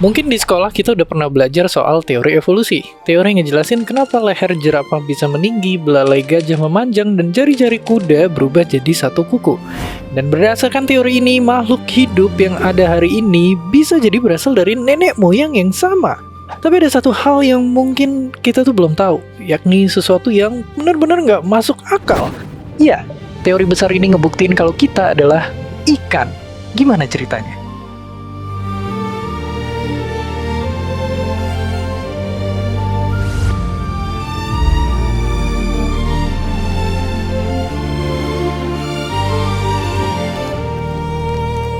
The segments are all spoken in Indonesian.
Mungkin di sekolah kita udah pernah belajar soal teori evolusi. Teori yang ngejelasin kenapa leher jerapah bisa meninggi, belalai gajah memanjang, dan jari-jari kuda berubah jadi satu kuku. Dan berdasarkan teori ini, makhluk hidup yang ada hari ini bisa jadi berasal dari nenek moyang yang sama. Tapi ada satu hal yang mungkin kita tuh belum tahu, yakni sesuatu yang benar-benar nggak masuk akal. Iya, teori besar ini ngebuktiin kalau kita adalah ikan. Gimana ceritanya?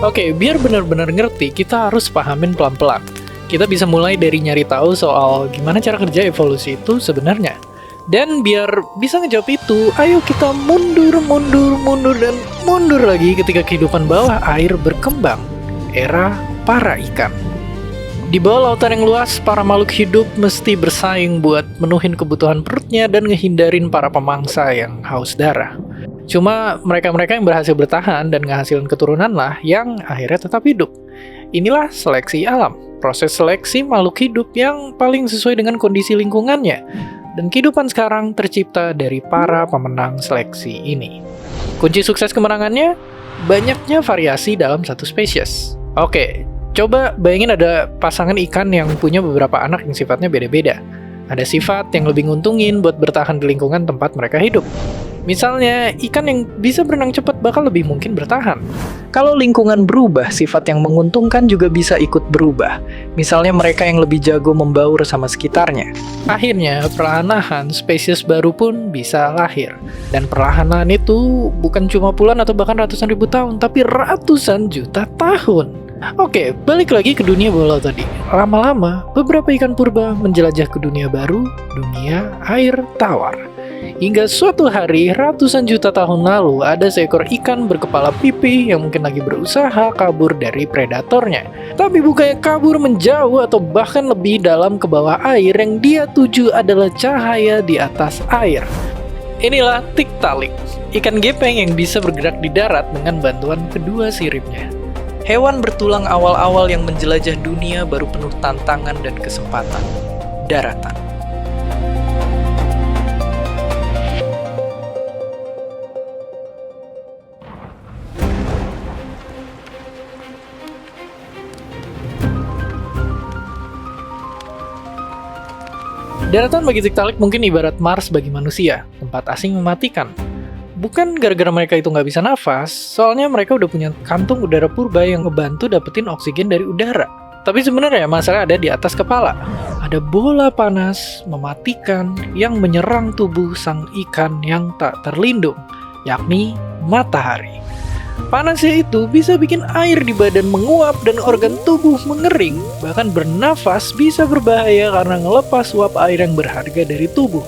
Oke, biar benar-benar ngerti, kita harus pahamin pelan-pelan. Kita bisa mulai dari nyari tahu soal gimana cara kerja evolusi itu sebenarnya. Dan biar bisa ngejawab itu, ayo kita mundur dan mundur lagi ketika kehidupan bawah air berkembang. Era para ikan. Di bawah lautan yang luas, para makhluk hidup mesti bersaing buat menuhin kebutuhan perutnya dan ngehindarin para pemangsa yang haus darah. Cuma mereka-mereka yang berhasil bertahan dan ngehasilin keturunan lah yang akhirnya tetap hidup. Inilah seleksi alam, proses seleksi makhluk hidup yang paling sesuai dengan kondisi lingkungannya. Dan kehidupan sekarang tercipta dari para pemenang seleksi ini. Kunci sukses kemenangannya? Banyaknya variasi dalam satu spesies. Oke, coba bayangin ada pasangan ikan yang punya beberapa anak yang sifatnya beda-beda. Ada sifat yang lebih nguntungin buat bertahan di lingkungan tempat mereka hidup. Misalnya, ikan yang bisa berenang cepat bakal lebih mungkin bertahan. Kalau lingkungan berubah, sifat yang menguntungkan juga bisa ikut berubah. Misalnya mereka yang lebih jago membaur sama sekitarnya. Akhirnya, perlahan-lahan spesies baru pun bisa lahir. Dan perlahan-lahan itu bukan cuma puluhan atau bahkan ratusan ribu tahun, tapi ratusan juta tahun. Oke, balik lagi ke dunia bawah laut tadi. Lama-lama, beberapa ikan purba menjelajah ke dunia baru, dunia air tawar. Hingga suatu hari, ratusan juta tahun lalu, ada seekor ikan berkepala pipi yang mungkin lagi berusaha kabur dari predatornya. Tapi bukannya kabur menjauh atau bahkan lebih dalam ke bawah air, yang dia tuju adalah cahaya di atas air. Inilah Tiktaalik, ikan gepeng yang bisa bergerak di darat dengan bantuan kedua siripnya. Hewan bertulang awal-awal yang menjelajah dunia baru penuh tantangan dan kesempatan. Daratan. Daratan bagi Tiktaalik mungkin ibarat Mars bagi manusia, tempat asing mematikan. Bukan gara-gara mereka itu nggak bisa nafas, soalnya mereka udah punya kantung udara purba yang ngebantu dapetin oksigen dari udara. Tapi sebenarnya masalah ada di atas kepala. Ada bola panas, mematikan, yang menyerang tubuh sang ikan yang tak terlindung, yakni matahari. Panasnya itu bisa bikin air di badan menguap dan organ tubuh mengering. Bahkan bernafas bisa berbahaya karena ngelepas uap air yang berharga dari tubuh.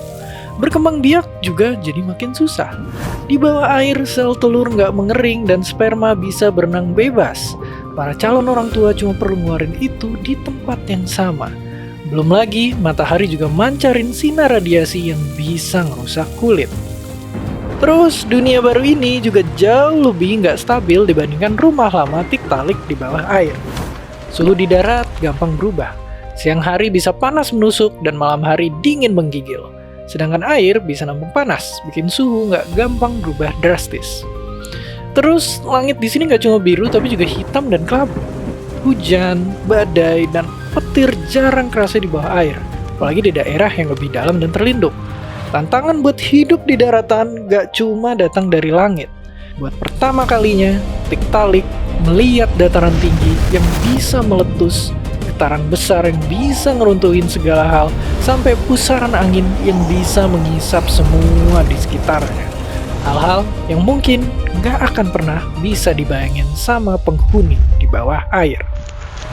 Berkembang biak juga jadi makin susah. Di bawah air, sel telur nggak mengering dan sperma bisa berenang bebas. Para calon orang tua cuma perlu ngeluarin itu di tempat yang sama. Belum lagi, matahari juga mancarin sinar radiasi yang bisa ngerusak kulit. Terus, dunia baru ini juga jauh lebih nggak stabil dibandingkan rumah lama Tiktaalik di bawah air. Suhu di darat gampang berubah. Siang hari bisa panas menusuk dan malam hari dingin menggigil. Sedangkan air bisa nampung panas, bikin suhu nggak gampang berubah drastis. Terus, langit di sini nggak cuma biru tapi juga hitam dan kelabu. Hujan, badai, dan petir jarang kerasa di bawah air, apalagi di daerah yang lebih dalam dan terlindung. Tantangan buat hidup di daratan gak cuma datang dari langit. Buat pertama kalinya, Tiktaalik melihat dataran tinggi yang bisa meletus, getaran besar yang bisa ngeruntuhin segala hal, sampai pusaran angin yang bisa mengisap semua di sekitarnya. Hal-hal yang mungkin gak akan pernah bisa dibayangin sama penghuni di bawah air.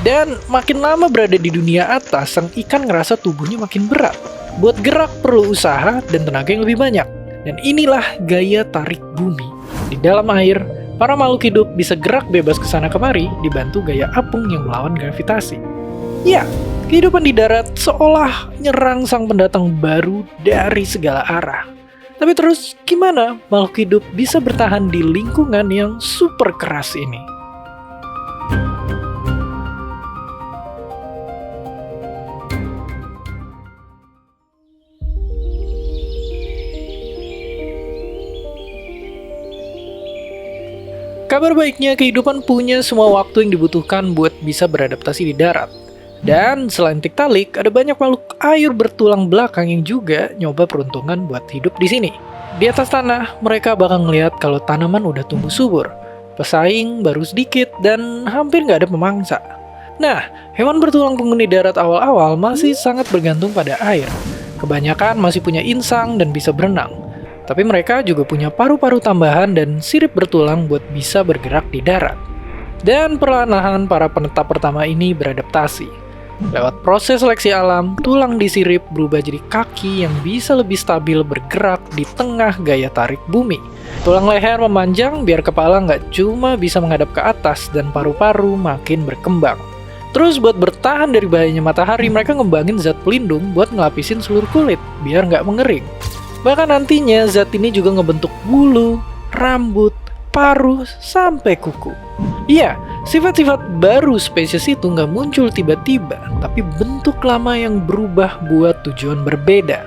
Dan makin lama berada di dunia atas, sang ikan ngerasa tubuhnya makin berat. Buat gerak perlu usaha dan tenaga yang lebih banyak. Dan inilah gaya tarik bumi. Di dalam air, para makhluk hidup bisa gerak bebas ke sana kemari dibantu gaya apung yang melawan gravitasi. Ya, kehidupan di darat seolah nyerang sang pendatang baru dari segala arah. Tapi terus gimana makhluk hidup bisa bertahan di lingkungan yang super keras ini? Kabar baiknya, kehidupan punya semua waktu yang dibutuhkan buat bisa beradaptasi di darat. Dan selain Tiktaalik, ada banyak makhluk air bertulang belakang yang juga nyoba peruntungan buat hidup di sini. Di atas tanah, mereka bakal ngeliat kalau tanaman udah tumbuh subur, pesaing baru sedikit, dan hampir nggak ada pemangsa. Nah, hewan bertulang penghuni darat awal-awal masih sangat bergantung pada air. Kebanyakan masih punya insang dan bisa berenang. Tapi mereka juga punya paru-paru tambahan dan sirip bertulang buat bisa bergerak di darat. Dan perlahan-lahan para penetap pertama ini beradaptasi. Lewat proses seleksi alam, tulang di sirip berubah jadi kaki yang bisa lebih stabil bergerak di tengah gaya tarik bumi. Tulang leher memanjang biar kepala nggak cuma bisa menghadap ke atas dan paru-paru makin berkembang. Terus buat bertahan dari bahayanya matahari, mereka ngembangin zat pelindung buat ngelapisin seluruh kulit biar nggak mengering. Bahkan nantinya zat ini juga ngebentuk bulu, rambut, paruh, sampai kuku. Iya, sifat-sifat baru spesies itu nggak muncul tiba-tiba, tapi bentuk lama yang berubah buat tujuan berbeda.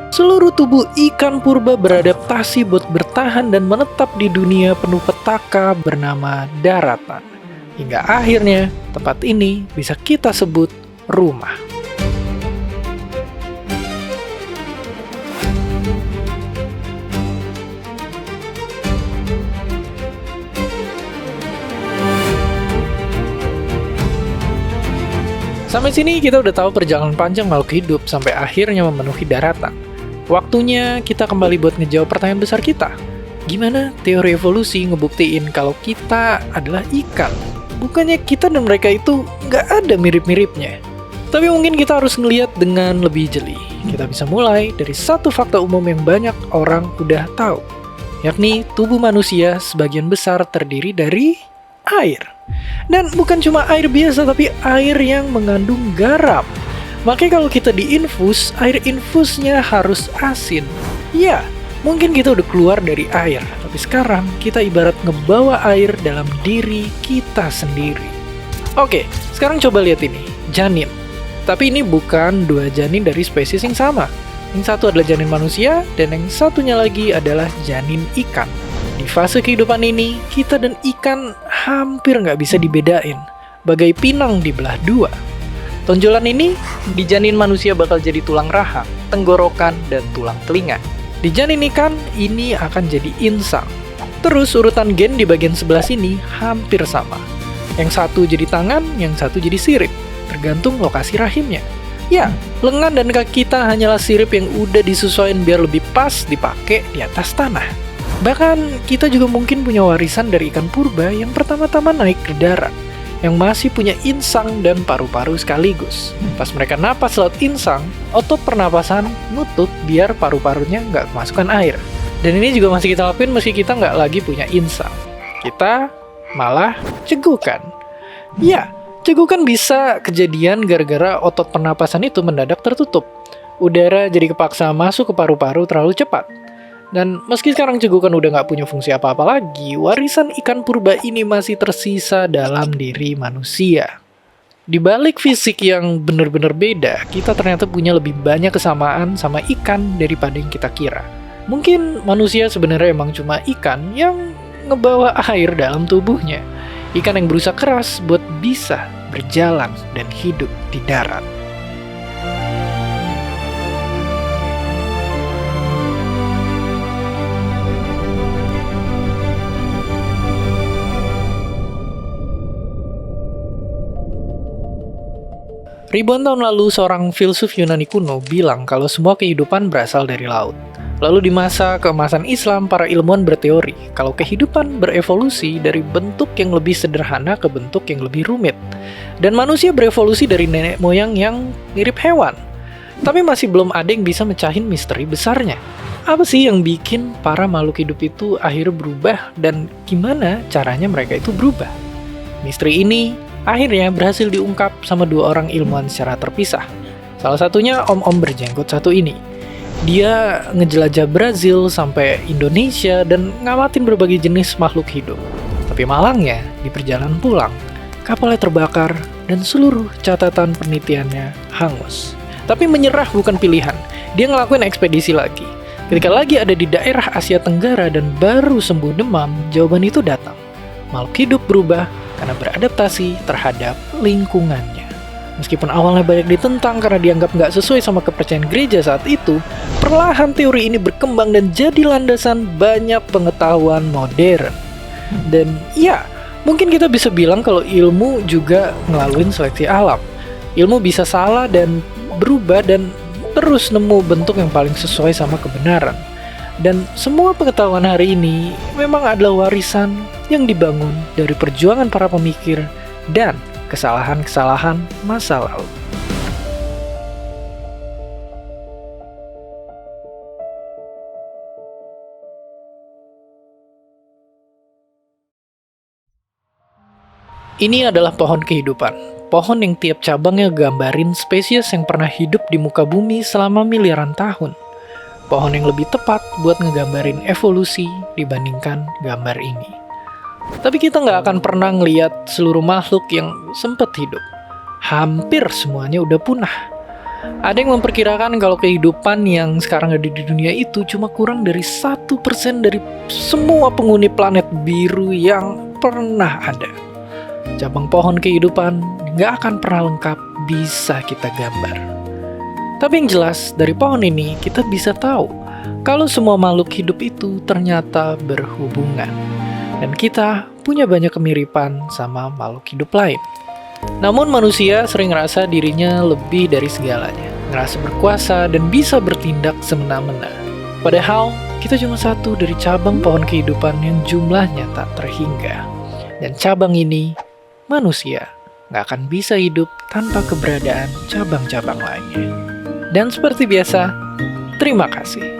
Seluruh tubuh ikan purba beradaptasi buat bertahan dan menetap di dunia penuh petaka bernama daratan. Hingga akhirnya, tempat ini bisa kita sebut rumah. Sampai sini kita udah tahu perjalanan panjang makhluk hidup sampai akhirnya memenuhi daratan. Waktunya kita kembali buat ngejawab pertanyaan besar kita. Gimana teori evolusi ngebuktiin kalau kita adalah ikan? Bukannya kita dan mereka itu nggak ada mirip-miripnya. Tapi mungkin kita harus ngelihat dengan lebih jeli. Kita bisa mulai dari satu fakta umum yang banyak orang udah tahu. Yakni tubuh manusia sebagian besar terdiri dari air. Dan bukan cuma air biasa, tapi air yang mengandung garam. Makanya kalau kita diinfus, air infusnya harus asin. Ya, mungkin kita udah keluar dari air, tapi sekarang kita ibarat ngebawa air dalam diri kita sendiri. Oke, sekarang coba lihat ini, janin. Tapi ini bukan dua janin dari spesies yang sama. Yang satu adalah janin manusia, dan yang satunya lagi adalah janin ikan. Di fase kehidupan ini, kita dan ikan hampir nggak bisa dibedain, bagai pinang dibelah dua. Tonjolan ini, di janin manusia bakal jadi tulang rahang, tenggorokan, dan tulang telinga. Di janin ikan, ini akan jadi insang. Terus urutan gen di bagian sebelah sini hampir sama. Yang satu jadi tangan, yang satu jadi sirip, tergantung lokasi rahimnya. Ya, lengan dan kaki kita hanyalah sirip yang udah disesuaikan biar lebih pas dipakai di atas tanah. Bahkan kita juga mungkin punya warisan dari ikan purba yang pertama-tama naik ke darat, yang masih punya insang dan paru-paru sekaligus. Pas mereka napas lewat insang, otot pernapasan nutut biar paru-parunya nggak kemasukan air. Dan ini juga masih kita lakuin meski kita nggak lagi punya insang. Kita malah cegukan. Ya, cegukan bisa kejadian gara-gara otot pernapasan itu mendadak tertutup. Udara jadi kepaksa masuk ke paru-paru terlalu cepat. Dan meski sekarang cegukan udah nggak punya fungsi apa-apa lagi, warisan ikan purba ini masih tersisa dalam diri manusia. Di balik fisik yang benar-benar beda, kita ternyata punya lebih banyak kesamaan sama ikan daripada yang kita kira. Mungkin manusia sebenarnya emang cuma ikan yang ngebawa air dalam tubuhnya. Ikan yang berusaha keras buat bisa berjalan dan hidup di darat. Ribuan tahun lalu, seorang filsuf Yunani kuno bilang kalau semua kehidupan berasal dari laut. Lalu di masa keemasan Islam, para ilmuwan berteori kalau kehidupan berevolusi dari bentuk yang lebih sederhana ke bentuk yang lebih rumit. Dan manusia berevolusi dari nenek moyang yang mirip hewan. Tapi masih belum ada yang bisa mecahin misteri besarnya. Apa sih yang bikin para makhluk hidup itu akhirnya berubah dan gimana caranya mereka itu berubah? Misteri ini akhirnya berhasil diungkap sama dua orang ilmuwan secara terpisah. Salah satunya om-om berjenggot satu ini. Dia ngejelajah Brazil sampai Indonesia dan ngamatin berbagai jenis makhluk hidup. Tapi malangnya, di perjalanan pulang, kapalnya terbakar dan seluruh catatan penelitiannya hangus. Tapi menyerah bukan pilihan. Dia ngelakuin ekspedisi lagi. Ketika lagi ada di daerah Asia Tenggara dan baru sembuh demam, jawaban itu datang. Makhluk hidup berubah karena beradaptasi terhadap lingkungannya. Meskipun awalnya banyak ditentang karena dianggap nggak sesuai sama kepercayaan gereja saat itu, perlahan teori ini berkembang dan jadi landasan banyak pengetahuan modern. Dan ya, mungkin kita bisa bilang kalau ilmu juga ngelaluin seleksi alam. Ilmu bisa salah dan berubah dan terus nemu bentuk yang paling sesuai sama kebenaran. Dan semua pengetahuan hari ini memang adalah warisan yang dibangun dari perjuangan para pemikir dan kesalahan-kesalahan masa lalu. Ini adalah pohon kehidupan. Pohon yang tiap cabangnya gambarin spesies yang pernah hidup di muka bumi selama miliaran tahun. Pohon yang lebih tepat buat ngegambarin evolusi dibandingkan gambar ini. Tapi kita nggak akan pernah ngeliat seluruh makhluk yang sempat hidup. Hampir semuanya udah punah. Ada yang memperkirakan kalau kehidupan yang sekarang ada di dunia itu cuma kurang dari 1% dari semua penghuni planet biru yang pernah ada. Cabang pohon kehidupan nggak akan pernah lengkap bisa kita gambar. Tapi yang jelas, dari pohon ini kita bisa tahu kalau semua makhluk hidup itu ternyata berhubungan. Dan kita punya banyak kemiripan sama makhluk hidup lain. Namun manusia sering ngerasa dirinya lebih dari segalanya, ngerasa berkuasa dan bisa bertindak semena-mena. Padahal kita cuma satu dari cabang pohon kehidupan yang jumlahnya tak terhingga. Dan cabang ini, manusia, nggak akan bisa hidup tanpa keberadaan cabang-cabang lainnya. Dan seperti biasa, terima kasih.